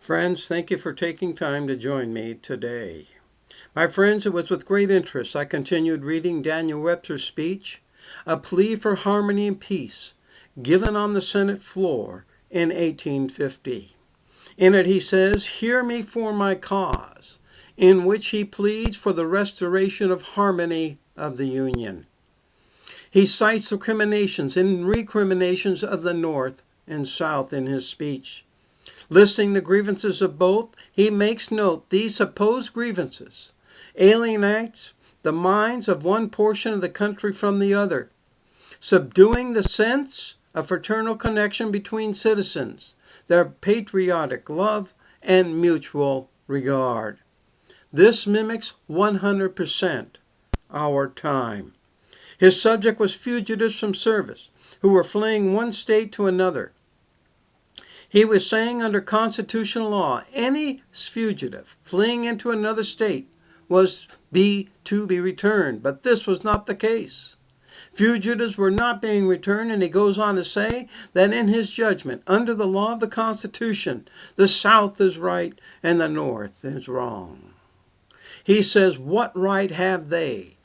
Friends, thank you for taking time to join me today. My friends, it was with great interest I continued reading Daniel Webster's speech, A Plea for Harmony and Peace, given on the Senate floor in 1850. In it he says, "Hear me for my cause," in which he pleads for the restoration of harmony of the Union. He cites recriminations and recriminations of the North and South in his speech. Listing the grievances of both, he makes note these supposed grievances alienates the minds of one portion of the country from the other, subduing the sense of fraternal connection between citizens, their patriotic love and mutual regard. This mimics 100% our time. His subject was fugitives from service who were fleeing one state to another. He was saying under constitutional law, any fugitive fleeing into another state was to be returned, but this was not the case. Fugitives were not being returned, and he goes on to say that in his judgment, under the law of the Constitution, the South is right and the North is wrong. He says, what right have they,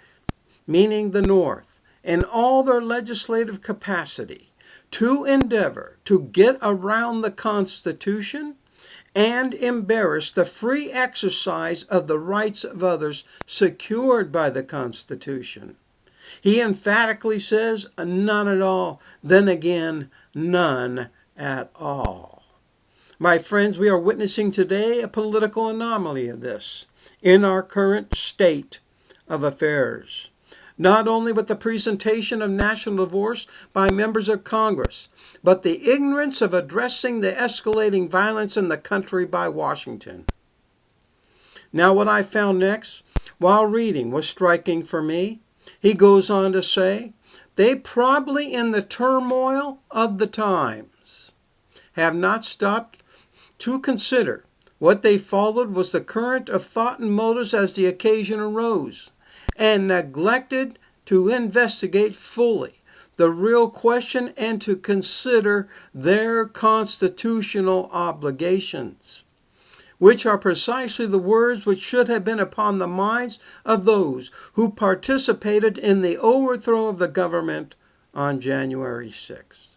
meaning the North, in all their legislative capacity, to endeavor to get around the Constitution and embarrass the free exercise of the rights of others secured by the Constitution? He emphatically says, none at all. Then again, none at all. My friends, we are witnessing today a political anomaly of this in our current state of affairs. Not only with the presentation of national divorce by members of Congress, but the ignorance of addressing the escalating violence in the country by Washington. Now, what I found next, while reading, was striking for me. He goes on to say, they probably in the turmoil of the times have not stopped to consider what they followed was the current of thought and motives as the occasion arose, and neglected to investigate fully the real question and to consider their constitutional obligations, which are precisely the words which should have been upon the minds of those who participated in the overthrow of the government on January 6th.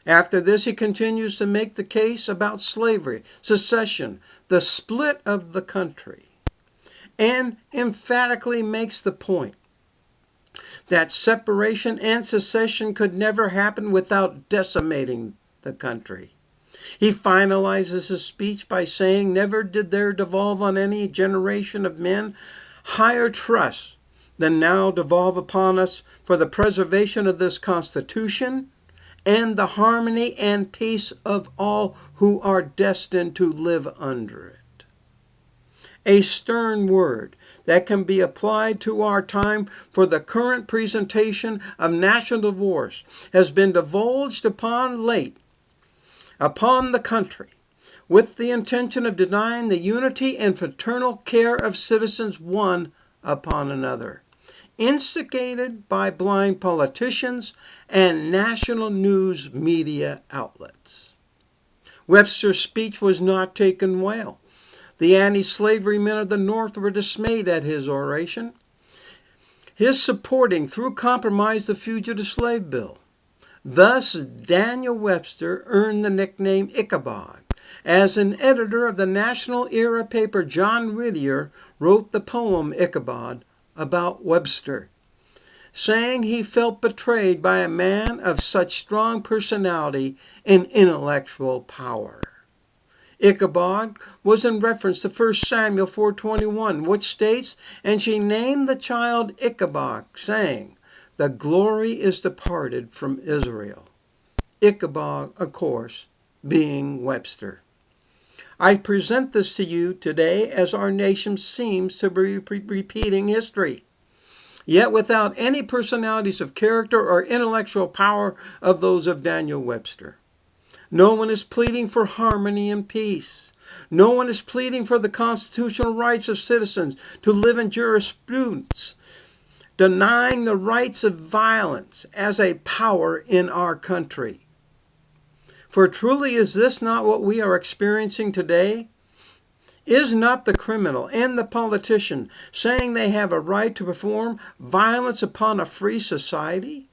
After this, he continues to make the case about slavery, secession, the split of the country, and emphatically makes the point that separation and secession could never happen without decimating the country. He finalizes his speech by saying, never did there devolve on any generation of men higher trust than now devolve upon us for the preservation of this Constitution and the harmony and peace of all who are destined to live under it. A stern word that can be applied to our time, for the current presentation of national divorce has been divulged upon the country with the intention of denying the unity and fraternal care of citizens one upon another, instigated by blind politicians and national news media outlets. Webster's speech was not taken well. The anti-slavery men of the North were dismayed at his oration. His supporting through compromise the Fugitive Slave Bill. Thus, Daniel Webster earned the nickname Ichabod. As an editor of the national era paper, John Seedier wrote the poem Ichabod about Webster, saying he felt betrayed by a man of such strong personality and intellectual power. Ichabod was in reference to 1 Samuel 4:21, which states, "And she named the child Ichabod, saying, the glory is departed from Israel." Ichabod, of course, being Webster. I present this to you today as our nation seems to be repeating history, yet without any personalities of character or intellectual power of those of Daniel Webster. No one is pleading for harmony and peace. No one is pleading for the constitutional rights of citizens to live in jurisprudence, denying the rights of violence as a power in our country. For truly is this not what we are experiencing today? Is not the criminal and the politician saying they have a right to perform violence upon a free society?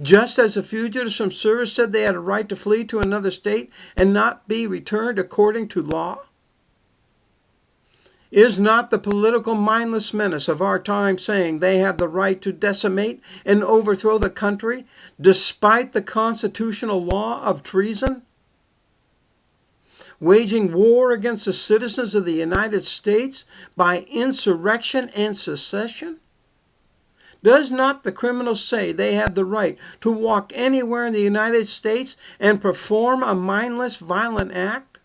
Just as the fugitives from service said they had a right to flee to another state and not be returned according to law? Is not the political mindless menace of our time saying they have the right to decimate and overthrow the country despite the constitutional law of treason? Waging war against the citizens of the United States by insurrection and secession? Does not the criminals say they have the right to walk anywhere in the United States and perform a mindless, violent act?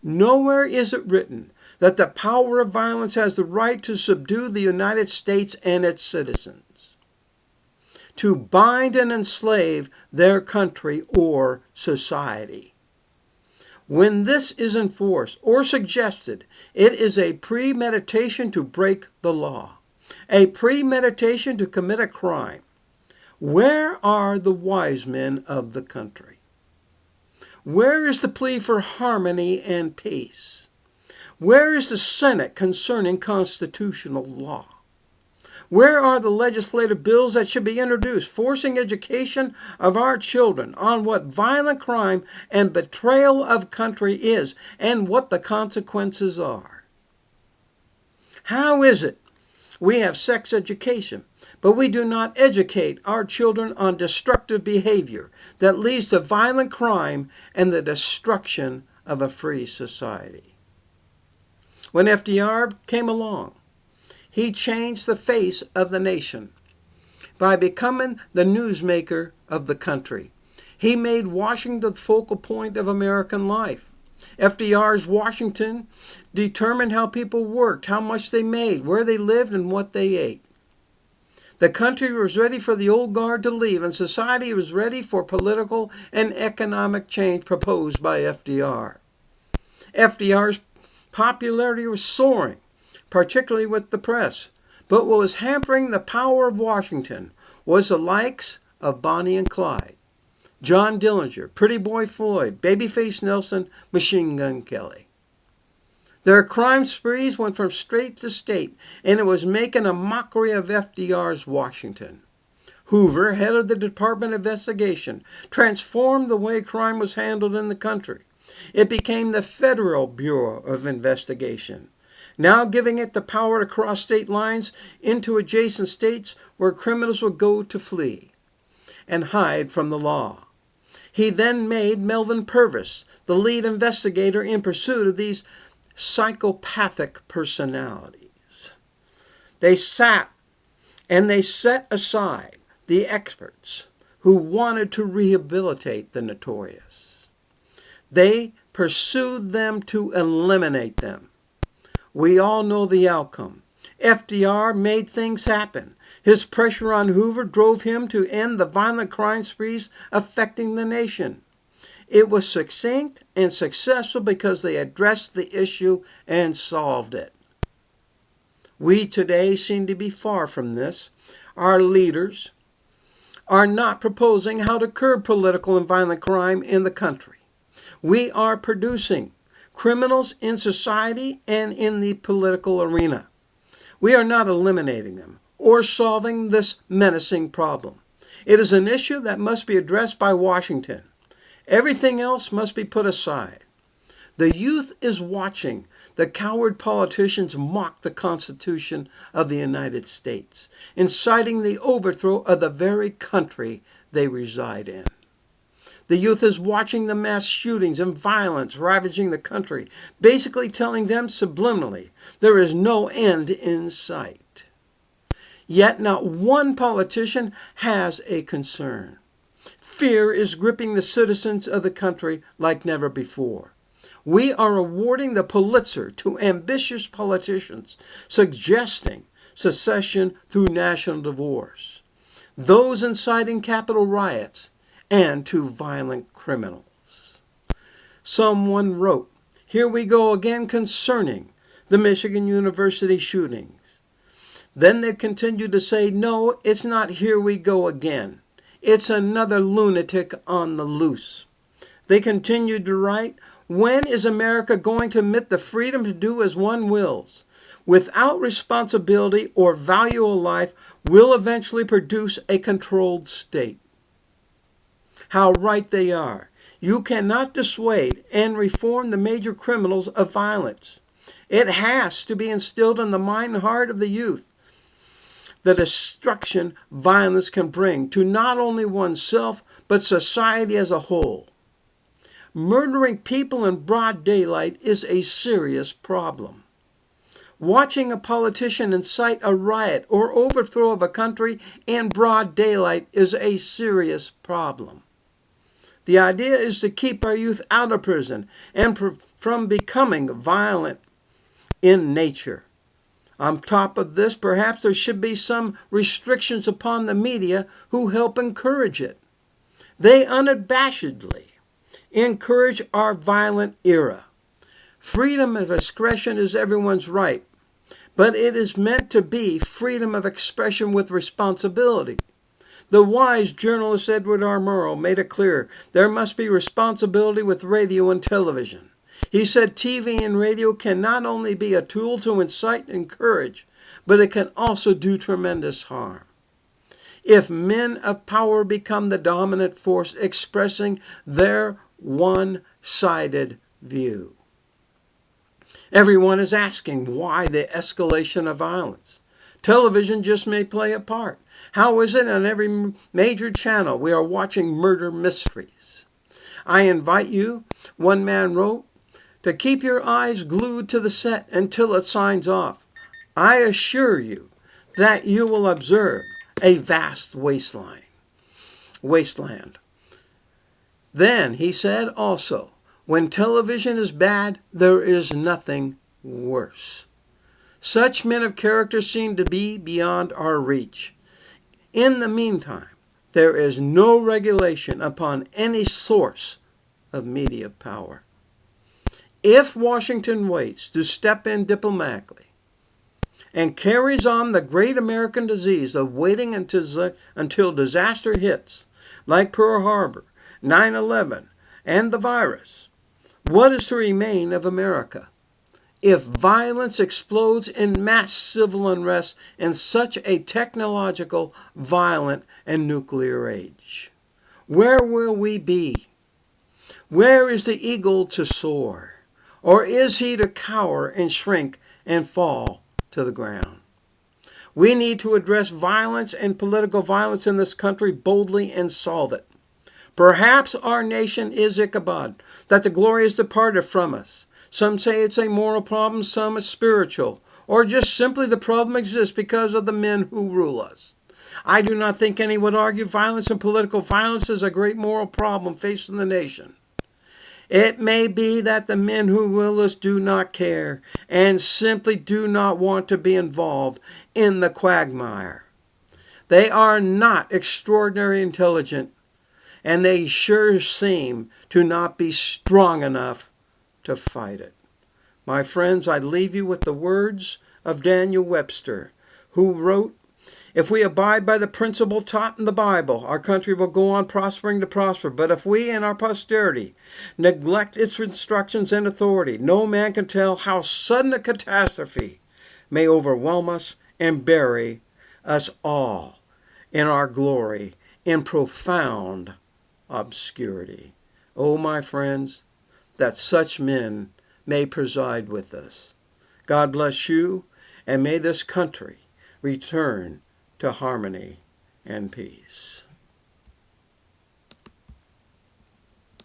Nowhere is it written that the power of violence has the right to subdue the United States and its citizens, to bind and enslave their country or society. When this is enforced or suggested, it is a premeditation to break the law, a premeditation to commit a crime. Where are the wise men of the country? Where is the plea for harmony and peace? Where is the Senate concerning constitutional law? Where are the legislative bills that should be introduced, forcing education of our children on what violent crime and betrayal of country is and what the consequences are? How is it we have sex education, but we do not educate our children on destructive behavior that leads to violent crime and the destruction of a free society? When FDR came along, he changed the face of the nation by becoming the newsmaker of the country. He made Washington the focal point of American life. FDR's Washington determined how people worked, how much they made, where they lived, and what they ate. The country was ready for the old guard to leave, and society was ready for political and economic change proposed by FDR. FDR's popularity was soaring, particularly with the press. But what was hampering the power of Washington was the likes of Bonnie and Clyde, John Dillinger, Pretty Boy Floyd, Babyface Nelson, Machine Gun Kelly. Their crime sprees went from state to state, and it was making a mockery of FDR's Washington. Hoover, head of the Department of Investigation, transformed the way crime was handled in the country. It became the Federal Bureau of Investigation, now giving it the power to cross state lines into adjacent states where criminals would go to flee and hide from the law. He then made Melvin Purvis the lead investigator in pursuit of these psychopathic personalities. They sat and they set aside the experts who wanted to rehabilitate the notorious. They pursued them to eliminate them. We all know the outcome. FDR made things happen. His pressure on Hoover drove him to end the violent crime sprees affecting the nation. It was succinct and successful because they addressed the issue and solved it. We today seem to be far from this. Our leaders are not proposing how to curb political and violent crime in the country. We are producing criminals in society and in the political arena. We are not eliminating them or solving this menacing problem. It is an issue that must be addressed by Washington. Everything else must be put aside. The youth is watching the coward politicians mock the Constitution of the United States, inciting the overthrow of the very country they reside in. The youth is watching the mass shootings and violence ravaging the country, basically telling them subliminally there is no end in sight. Yet not one politician has a concern. Fear is gripping the citizens of the country like never before. We are awarding the Pulitzer to ambitious politicians, suggesting secession through national divorce, those inciting Capitol riots, and to violent criminals. Someone wrote, "Here we go again concerning the Michigan University shootings." Then they continued to say, "No, it's not here we go again. It's another lunatic on the loose." They continued to write, when is America going to admit the freedom to do as one wills, without responsibility or value of life, will eventually produce a controlled state? How right they are. You cannot dissuade and reform the major criminals of violence. It has to be instilled in the mind and heart of the youth the destruction violence can bring to not only oneself, but society as a whole. Murdering people in broad daylight is a serious problem. Watching a politician incite a riot or overthrow of a country in broad daylight is a serious problem. The idea is to keep our youth out of prison and from becoming violent in nature. On top of this, perhaps there should be some restrictions upon the media who help encourage it. They unabashedly encourage our violent era. Freedom of expression is everyone's right, but it is meant to be freedom of expression with responsibility. The wise journalist Edward R. Murrow made it clear there must be responsibility with radio and television. He said TV and radio can not only be a tool to incite and encourage, but it can also do tremendous harm. If men of power become the dominant force expressing their one-sided view. Everyone is asking why the escalation of violence. Television just may play a part. How is it on every major channel we are watching murder mysteries? I invite you, one man wrote, to keep your eyes glued to the set until it signs off. I assure you that you will observe a vast wasteland. Then, he said also, when television is bad, there is nothing worse. Such men of character seem to be beyond our reach. In the meantime, there is no regulation upon any source of media power. If Washington waits to step in diplomatically and carries on the great American disease of waiting until disaster hits, like Pearl Harbor, 9/11, and the virus, what is to remain of America? If violence explodes in mass civil unrest in such a technological, violent, and nuclear age, where will we be? Where is the eagle to soar? Or is he to cower and shrink and fall to the ground? We need to address violence and political violence in this country boldly and solve it. Perhaps our nation is Ichabod, that the glory is departed from us. Some say it's a moral problem, some is spiritual, or just simply the problem exists because of the men who rule us. I do not think any would argue violence and political violence is a great moral problem facing the nation. It may be that the men who rule us do not care and simply do not want to be involved in the quagmire. They are not extraordinarily intelligent, and they sure seem to not be strong enough to fight it. My friends, I leave you with the words of Daniel Webster, who wrote, if we abide by the principle taught in the Bible, our country will go on prospering to prosper. But if we and our posterity neglect its instructions and authority, no man can tell how sudden a catastrophe may overwhelm us and bury us all in our glory in profound obscurity. Oh, my friends, that such men may preside with us. God bless you, and may this country return to harmony and peace.